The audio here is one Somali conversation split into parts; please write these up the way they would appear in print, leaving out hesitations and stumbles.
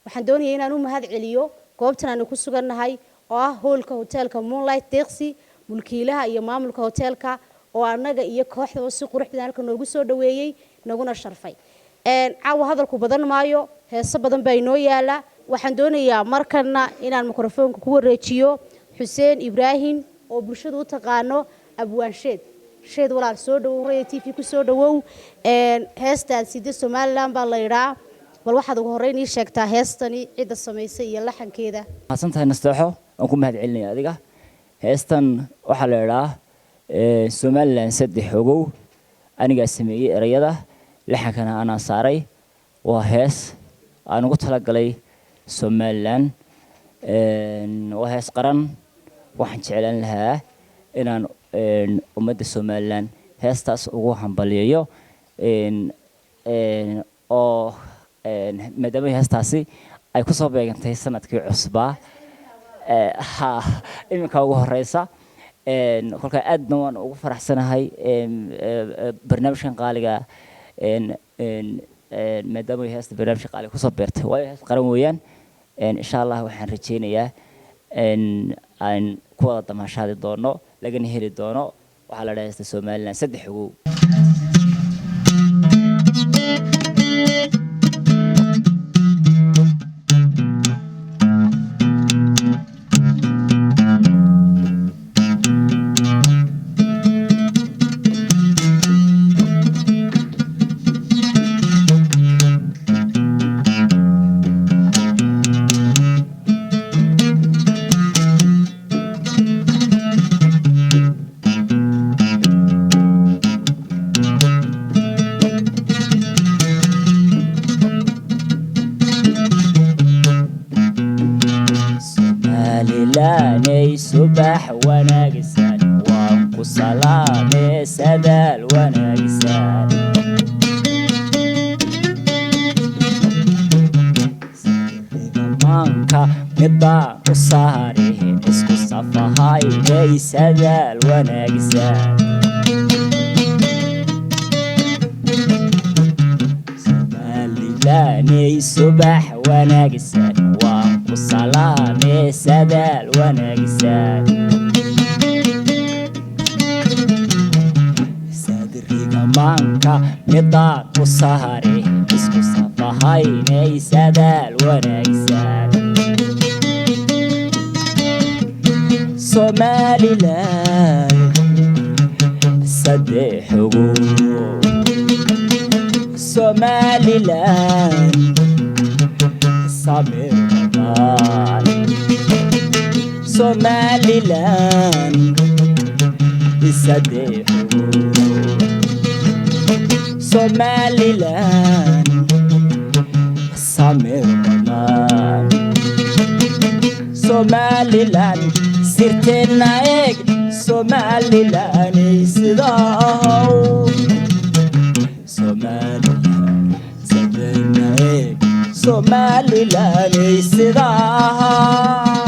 waxaan doonayaa inaan u mahad celiyo goobtan aan ku sugannahay oo ah hoolka hoteelka Moonlight Taxi mulkiilaha iyo maamulka hoteelka oo anaga iyo kooxda si qurux badan halka noogu soo dhaweeyay naguna sharfay caawa hadalku badan maayo heeso badan baa inoo yaala waxaan doonayaa markana inaan mikrofoonka ku wareejiyo Xuseen Ibrahim oo bulshadu u taqaano abwaansheed sheed walaal soo dhaweeyay TV ku soo dhawow heestan sidii Soomaaliland baa la yiraahdaa bal waxaad ugu horeyn ii sheegtaa heestani cid sameysay iyo laxankeeda xasantahay nasteexo aan ku mahad celinaya adiga heestan waxa la yiraahdaa Soomaaliland saddex ogow aniga sameeyay erayada laxankana ana saaray waa hees aan ugu talagalay Soomaaliland waa hees qaran waxaan jeclaan lahaa inaan ummadda Soomaaliland heestaas ugu hambaliyo oo maadaama heestaasi ay ku soo beegantay sanadkii cusbaa iminka ugu horeysa kolka aadna waan ugu faraxsanahay barnaamijkan qaaliga maadaama heesta barnaamijka qaaliga kusoo beertay waayo hees qaran weeyaan insha Allah waxaan rajeynayaa aan ku wada damaashaadi doono lagana heli doono waxa la dhahaa Soomaaliland saddex ugu لاني صباح وناقسان وانكو سلامي سدال وناقسان مانكا مدان وصاري اسكو صفهاي لي سدال وناقسان لاني صباح وناقسان وانكو سلامي سدال وناقسان صدري مانكا مدان وصهري اسكو صفهاي سدال وناقسان Somaliland saddex ugu Somaliland Samiran Somaliland saddex ugu Somaliland Samiran Somaliland sirtena eeg Somaliland sidaa Somaliland sirtena eeg Somaliland sidaa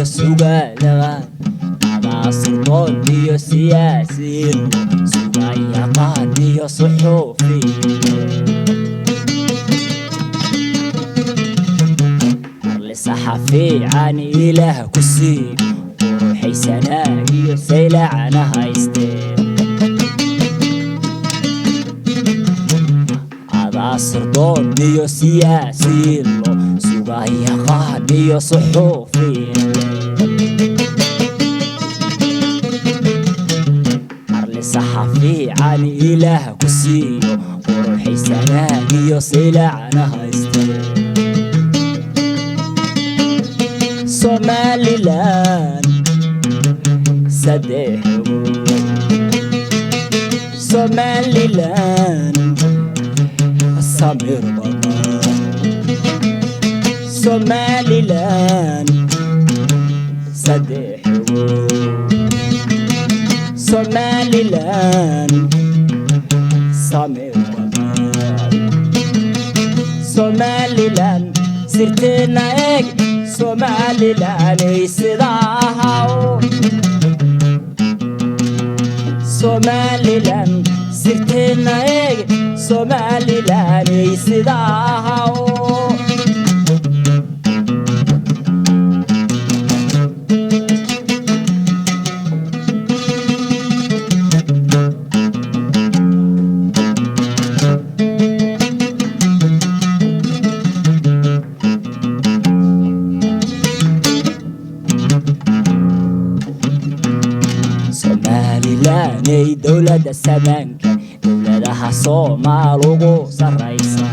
سوغالغان على سلطاني سياسي سوغايقاني صحوفي أرلي صحفي عن إله كسي وروحي سناقي سيلة عنها يستير على سلطاني سياسي سوغايقاني صحوفي صحفي عن إله كسيو وروحي سناقي سيلة عنها يستير Somaliland saddex Somaliland Samir badan Somaliland صدحوا Somaliland Samir Somaliland sirtena eg Somaliland isidahaw Somaliland sirtena eg Somaliland isidahaw Somaliland dowladda samaanka dowladaha Soomaaligu sarreysa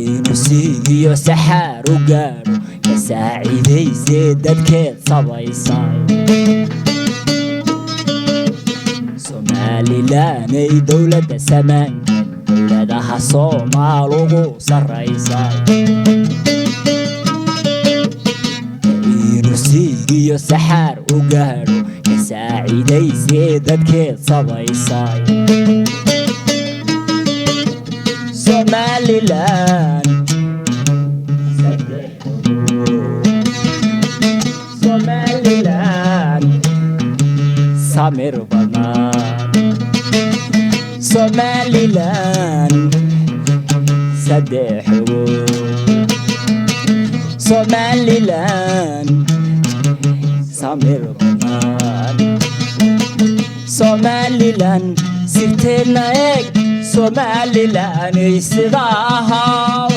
inuu siigiyo saxaar u gaadho ka saaciidaysay dadkeed sabaysay Somaliland dowladda samaanka dowladaha Soomaaligu sarreysa iyo saxaar u gaadho ka saaciidaysay dadkeed sabaysay Somaliland Somaliland Samir badan Somaliland sadexwo Somaliland Samir badan Somaliland sirtena eg Somaliland isidahaw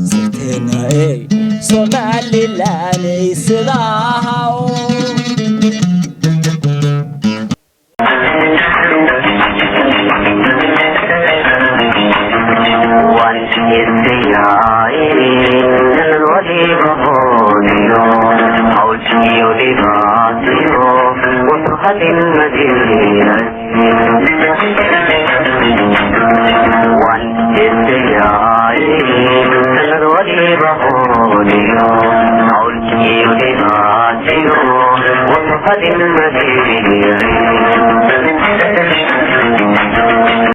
sirtena eg Somaliland isidahaw وفقد المدينة